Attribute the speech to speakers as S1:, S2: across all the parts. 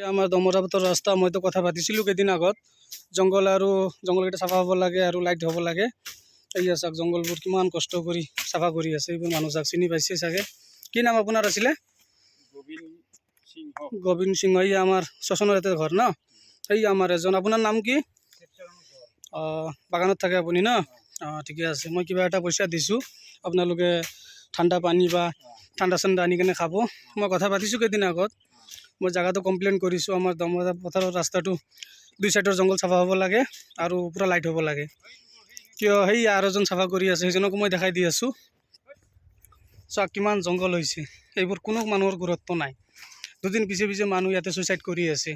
S1: আমাৰ দমৰাপথৰ ৰাস্তা মইতো কথা পাতিছিলোঁ কেইদিন আগত জংঘল আৰু জংঘলকেইটা চাফা হ'ব লাগে আৰু লাইট হ'ব লাগে। এইয়া চাওক জংঘলবোৰ কিমান কষ্ট কৰি চাফা কৰি আছে। এইবোৰ মানুহ চাওক চিনি পাইছে চাগে। কি নাম আপোনাৰ আছিলে? গোবিন্দ সিংহ। এই আমাৰ শশানৰ ইয়াতে ঘৰ ন? এই আমাৰ এজন। আপোনাৰ নাম কি? বাগানত থাকে আপুনি ন? ঠিকে আছে। মই কিবা এটা পইচা দিছোঁ, আপোনালোকে ঠাণ্ডা পানী বা ঠাণ্ডা চাণ্ডা আনি কিনে খাব। মই কথা পাতিছোঁ কেইদিন আগত। মই জাগাটো কমপ্লেইন কৰিছোঁ। আমাৰ দমৰা পথাৰৰ ৰাস্তাটো দুই চাইডৰ জংঘল চাফা হ'ব লাগে আৰু পূৰা লাইট হ'ব লাগে। কিয় সেই আৰু এজন চাফা কৰি আছে, সেইজনকো মই দেখাই দি আছোঁ। চাওক কিমান জংঘল হৈছে। এইবোৰ কোনো মানুহৰ গুৰুত্ব নাই। দুদিন পিছে পিছে মানুহ ইয়াতে ছুইচাইড কৰি আছে।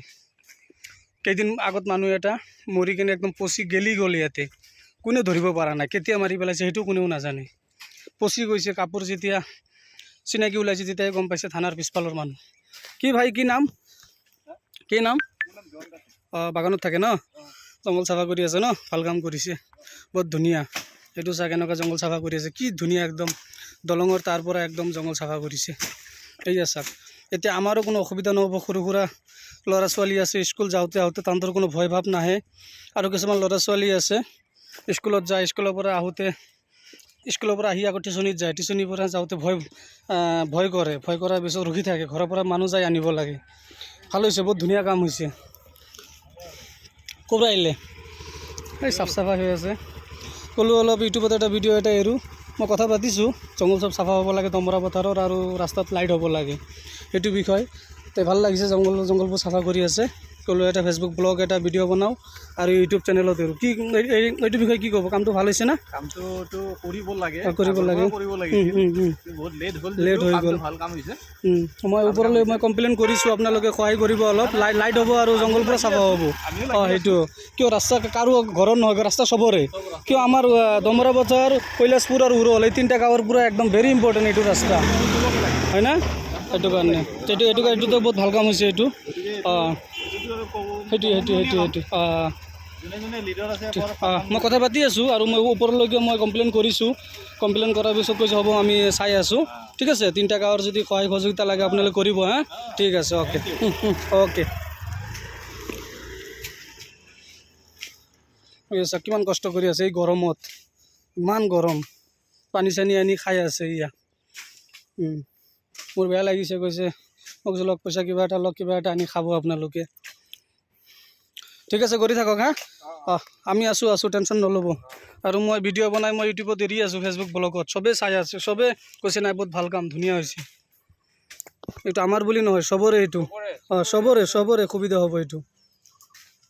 S1: কেইদিন আগত মানুহ এটা মৰি কিনে একদম পচি গেলি গ'ল ইয়াতে। কোনে ধৰিব পৰা নাই, কেতিয়া মাৰি পেলাইছে সেইটো কোনেও নাজানে। পচি গৈছে কাপোৰ, যেতিয়া চিনাকি ওলাইছে তেতিয়াই গম পাইছে থানাৰ পিছফালৰ মানুহ। কি ভাই কি নাম? কি নাম? বাগানত থাকে ন? জংঘল চাফা কৰি আছে ন? ভাল কাম কৰিছে, বহুত ধুনীয়া। এইটো চাওক কেনেকুৱা জংঘল চাফা কৰি আছে, কি ধুনীয়া একদম দলঙৰ তাৰ পৰা একদম জংঘল চাফা কৰিছে। এইয়া চাওক, এতিয়া আমাৰো কোনো অসুবিধা নহ'ব। সৰু সুৰা ল'ৰা ছোৱালী আছে, স্কুল যাওঁতে আহোঁতে তাহাঁতৰ কোনো ভয় ভাৱ নাহে। আৰু কিছুমান ল'ৰা ছোৱালী আছে স্কুলত যায়, স্কুলৰ পৰা আহোঁতে স্কুলৰ পৰা আহি আকৌ টিউচনিত যায়, টিউচনিৰ পৰা যাওঁতে ভয় কৰে। ভয় কৰাৰ পিছত ৰখি থাকে, ঘৰৰ পৰা মানুহ যায় আনিব লাগে। ভাল হৈছে, বহুত ধুনীয়া কাম হৈছে। ক'ৰ পৰা আহিলে? এই চাফ চাফাই হৈ আছে। ক'লোঁ অলপ ইউটিউবত এটা ভিডিঅ' এটা এৰোঁ। মই কথা পাতিছোঁ জংঘল চব চাফা হ'ব লাগে দমৰা পথাৰৰ, আৰু ৰাস্তাত লাইট হ'ব লাগে, সেইটো বিষয়। তো ভাল লাগিছে জংঘলবোৰ চাফা কৰি আছে। ক'লোঁ এটা ফেচবুক ব্লগ এটা ভিডিঅ' বনাওঁ আৰু ইউটিউব চেনেলত এৰোঁ। কি এইটো বিষয়ে কি ক'ব? কামটো ভাল হৈছে না?
S2: কামটোতো কৰিব লাগে, বহুত
S1: লেট হৈ গ'ল।
S2: ভাল কাম হৈছে।
S1: মই ওপৰলৈ কমপ্লেইন কৰিছোঁ, আপোনালোকে সহায় কৰিব অলপ। লাইট হ'ব আৰু জংঘলবোৰ চাফা হ'ব। সেইটো কিয় ৰাস্তা কাৰো ঘৰৰ নহয়, ৰাস্তা চবৰে। কিয় আমাৰ দমৰা পথাৰ, কৈলাশপুৰ আৰু উৰল এই তিনিটা গাঁৱৰ পৰা একদম ভেৰি ইম্পৰ্টেণ্ট এইটো ৰাস্তা, হয় না? সেইটো কাৰণে এইটোতো বহুত ভাল কাম হৈছে এইটো। সেইটো মই কথা পাতি আছোঁ আৰু মই ওপৰলৈকে মই কমপ্লেইন কৰিছোঁ। কমপ্লেইন কৰাৰ পিছত কৈছে হ'ব আমি চাই আছোঁ। ঠিক আছে, তিনিটা গাঁৱৰ যদি সহায় সহযোগিতা লাগে আপোনালোকে কৰিব। ঠিক আছে, অ'কে অ'কে। চাওক কিমান কষ্ট কৰি আছে এই গৰমত, ইমান গৰম। পানী চানী আনি খাই আছে ইয়া। মোৰ বেয়া লাগিছে, কৈছে মোক লগ পইচা কিবা এটা আনি খাব আপোনালোকে। ঠিক আছে, কৰি থাকক। আমি আছোঁ, টেনশ্যন নল'ব। আৰু মই ভিডিঅ' বনাই মই ইউটিউবত এৰি আছোঁ, ফেচবুক ব্লগত। চবেই চাই আছে, চবেই কৈছে নাই বহুত ভাল কাম, ধুনীয়া হৈছে। এইটো আমাৰ বুলি নহয়, চবৰে এইটো। চবৰে সুবিধা হ'ব এইটো।